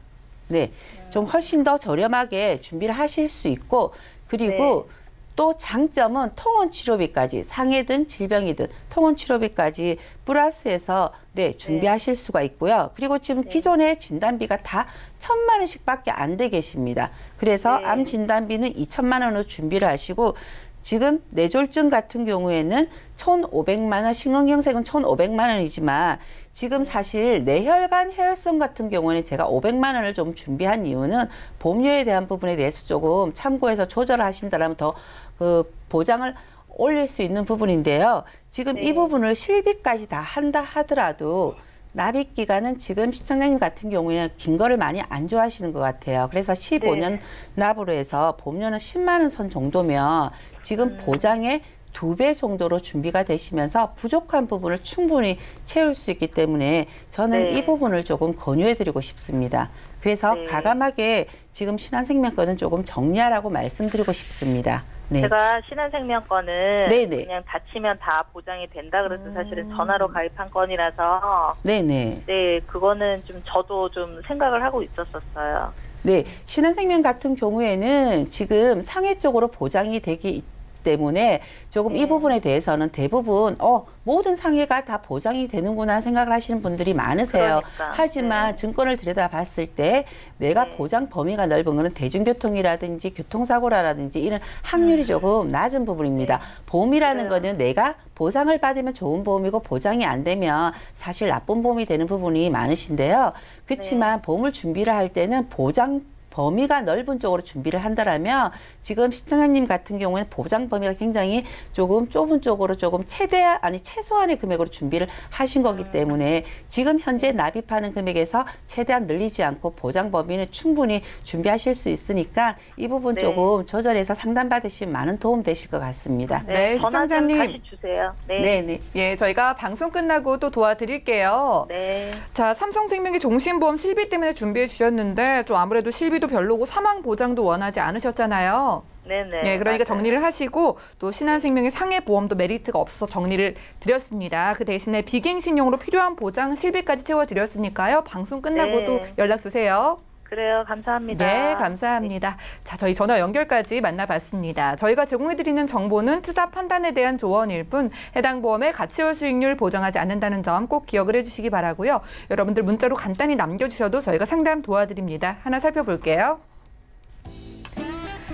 네, 좀 훨씬 더 저렴하게 준비를 하실 수 있고 그리고 또 장점은 통원 치료비까지 상해든 질병이든 통원 치료비까지 플러스해서 네, 준비하실 수가 있고요. 그리고 지금 기존의 진단비가 다 1,000만 원씩밖에 안 돼 계십니다. 그래서 암 진단비는 2,000만 원으로 준비를 하시고 지금 뇌졸중 같은 경우에는 1,500만 원, 심근경색은 1,500만 원이지만 지금 사실 뇌혈관 혈성 같은 경우에는 제가 500만 원을 좀 준비한 이유는 보험료에 대한 부분에 대해서 조금 참고해서 조절을 하신다면 더 그 보장을 올릴 수 있는 부분인데요. 지금 이 부분을 실비까지 다 한다 하더라도 납입 기간은 지금 시청자님 같은 경우에는 긴 거를 많이 안 좋아하시는 것 같아요. 그래서 15년 납으로 해서 보험료는 10만 원 선 정도면 지금 보장의 2배 정도로 준비가 되시면서 부족한 부분을 충분히 채울 수 있기 때문에 저는 이 부분을 조금 권유해드리고 싶습니다. 그래서 과감하게 지금 신한생명권은 조금 정리하라고 말씀드리고 싶습니다. 네. 제가 신한생명권은 네네. 그냥 다치면 다 보장이 된다 그래서 사실은 전화로 가입한 건이라서 네네. 네, 그거는 좀 저도 좀 생각을 하고 있었어요. 네, 신한생명 같은 경우에는 지금 상해 쪽으로 보장이 되기 때문에 조금 이 부분에 대해서는 대부분 모든 상해가 다 보장이 되는구나 생각을 하시는 분들이 많으세요. 그러니까. 하지만 증권을 들여다봤을 때 내가 보장 범위가 넓은 거는 대중교통이라든지 교통사고라든지 이런 확률이 조금 낮은 부분입니다. 보험이라는 거는 내가 보상을 받으면 좋은 보험이고 보장이 안 되면 사실 나쁜 보험이 되는 부분이 많으신데요. 그렇지만 보험을 준비를 할 때는 보장 범위가 넓은 쪽으로 준비를 한다라면 지금 시청자님 같은 경우에는 보장 범위가 굉장히 조금 좁은 쪽으로 조금 최소한의 금액으로 준비를 하신 거기 때문에 지금 현재 납입하는 금액에서 최대한 늘리지 않고 보장 범위는 충분히 준비하실 수 있으니까 이 부분 조금 조절해서 상담받으시면 많은 도움 되실 것 같습니다. 네, 시청자님 다시 주세요. 네. 예, 저희가 방송 끝나고 또 도와드릴게요. 네. 자, 삼성생명이 종신보험 실비 때문에 준비해 주셨는데 좀 아무래도 실비도 별로고 사망 보장도 원하지 않으셨잖아요. 네네. 네, 그러니까 맞아요. 정리를 하시고 또 신한생명의 상해보험도 메리트가 없어서 정리를 드렸습니다. 그 대신에 비갱신용으로 필요한 보장 실비까지 채워드렸으니까요. 방송 끝나고도 연락 주세요. 그래요. 감사합니다. 네, 감사합니다. 자, 저희 전화 연결까지 만나봤습니다. 저희가 제공해드리는 정보는 투자 판단에 대한 조언일 뿐 해당 보험의 가치와 수익률 보장하지 않는다는 점 꼭 기억을 해주시기 바라고요. 여러분들 문자로 간단히 남겨주셔도 저희가 상담 도와드립니다. 하나 살펴볼게요.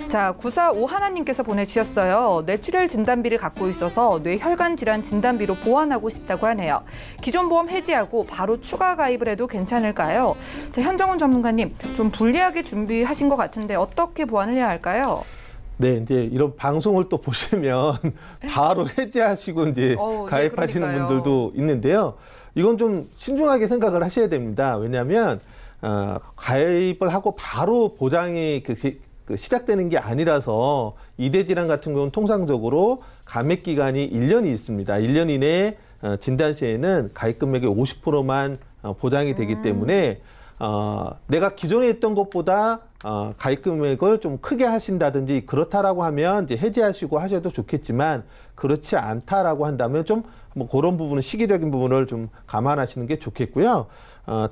자, 9451님께서 보내주셨어요. 뇌출혈 진단비를 갖고 있어서 뇌혈관 질환 진단비로 보완하고 싶다고 하네요. 기존 보험 해지하고 바로 추가 가입을 해도 괜찮을까요? 자, 현정훈 전문가님, 좀 불리하게 준비하신 것 같은데 어떻게 보완을 해야 할까요? 네, 이제 이런 방송을 또 보시면 바로 해지하시고 이제 가입하시는 그러니까요. 분들도 있는데요. 이건 좀 신중하게 생각을 하셔야 됩니다. 왜냐하면 가입을 하고 바로 보장이 시작되는 게 아니라서 이대 질환 같은 경우는 통상적으로 감액 기간이 1년이 있습니다. 1년 이내에 진단 시에는 가입 금액의 50%만 보장이 되기 때문에 내가 기존에 했던 것보다 가입 금액을 좀 크게 하신다든지 그렇다라고 하면 이제 해지하시고 하셔도 좋겠지만 그렇지 않다라고 한다면 좀 뭐 그런 부분은 시기적인 부분을 좀 감안하시는 게 좋겠고요.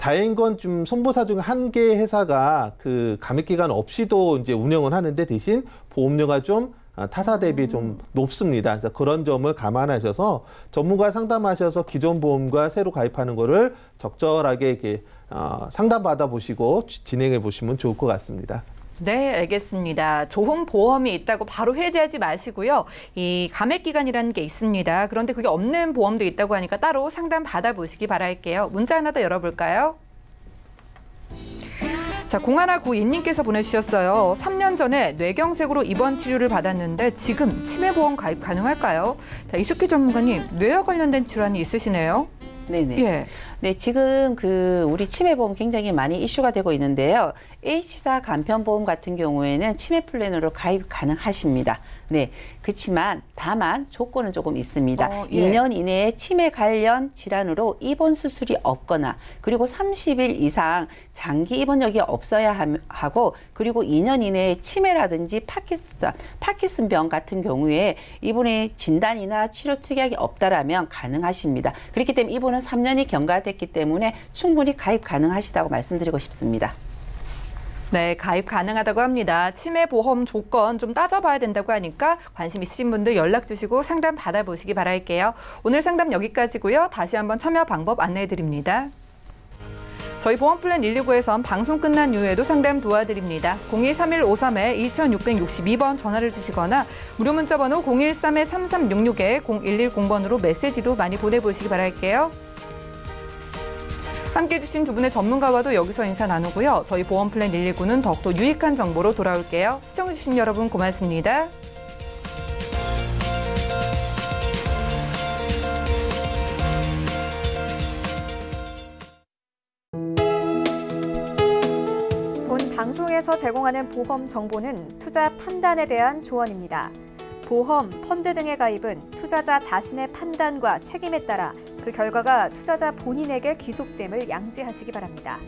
다행인 건 좀 손보사 중 한 개 회사가 그 감액 기간 없이도 이제 운영을 하는데 대신 보험료가 좀 타사 대비 좀 높습니다. 그래서 그런 점을 감안하셔서 전문가 상담하셔서 기존 보험과 새로 가입하는 거를 적절하게 이렇게 상담받아 보시고 진행해 보시면 좋을 것 같습니다. 네, 알겠습니다. 좋은 보험이 있다고 바로 해지하지 마시고요. 이 감액 기간이라는 게 있습니다. 그런데 그게 없는 보험도 있다고 하니까 따로 상담 받아보시기 바랄게요. 문자 하나 더 열어볼까요? 자, 0192님께서 보내주셨어요. 3년 전에 뇌경색으로 입원 치료를 받았는데 지금 치매보험 가입 가능할까요? 자, 이숙희 전문가님, 뇌와 관련된 질환이 있으시네요. 네네. 예. 네, 지금 우리 치매보험 굉장히 많이 이슈가 되고 있는데요. H사 간편보험 같은 경우에는 치매 플랜으로 가입 가능하십니다. 네, 그렇지만 다만 조건은 조금 있습니다. 예. 2년 이내에 치매 관련 질환으로 입원 수술이 없거나 그리고 30일 이상 장기 입원력이 없어야 하고 그리고 2년 이내에 치매라든지 파킨슨병 같은 경우에 이분의 진단이나 치료 특약이 없다라면 가능하십니다. 그렇기 때문에 이분은 3년이 경과됐기 때문에 충분히 가입 가능하시다고 말씀드리고 싶습니다. 네, 가입 가능하다고 합니다. 치매 보험 조건 좀 따져봐야 된다고 하니까 관심 있으신 분들 연락 주시고 상담 받아보시기 바랄게요. 오늘 상담 여기까지고요. 다시 한번 참여 방법 안내해드립니다. 저희 보험플랜 119에선 방송 끝난 이후에도 상담 도와드립니다. 023153-2662번 전화를 주시거나 무료 문자 번호 013-3366-0110번으로 메시지도 많이 보내보시기 바랄게요. 함께해 주신 두 분의 전문가와도 여기서 인사 나누고요. 저희 보험플랜 119는 더욱더 유익한 정보로 돌아올게요. 시청해주신 여러분 고맙습니다. 본 방송에서 제공하는 보험 정보는 투자 판단에 대한 조언입니다. 보험, 펀드 등의 가입은 투자자 자신의 판단과 책임에 따라 그 결과가 투자자 본인에게 귀속됨을 양지하시기 바랍니다.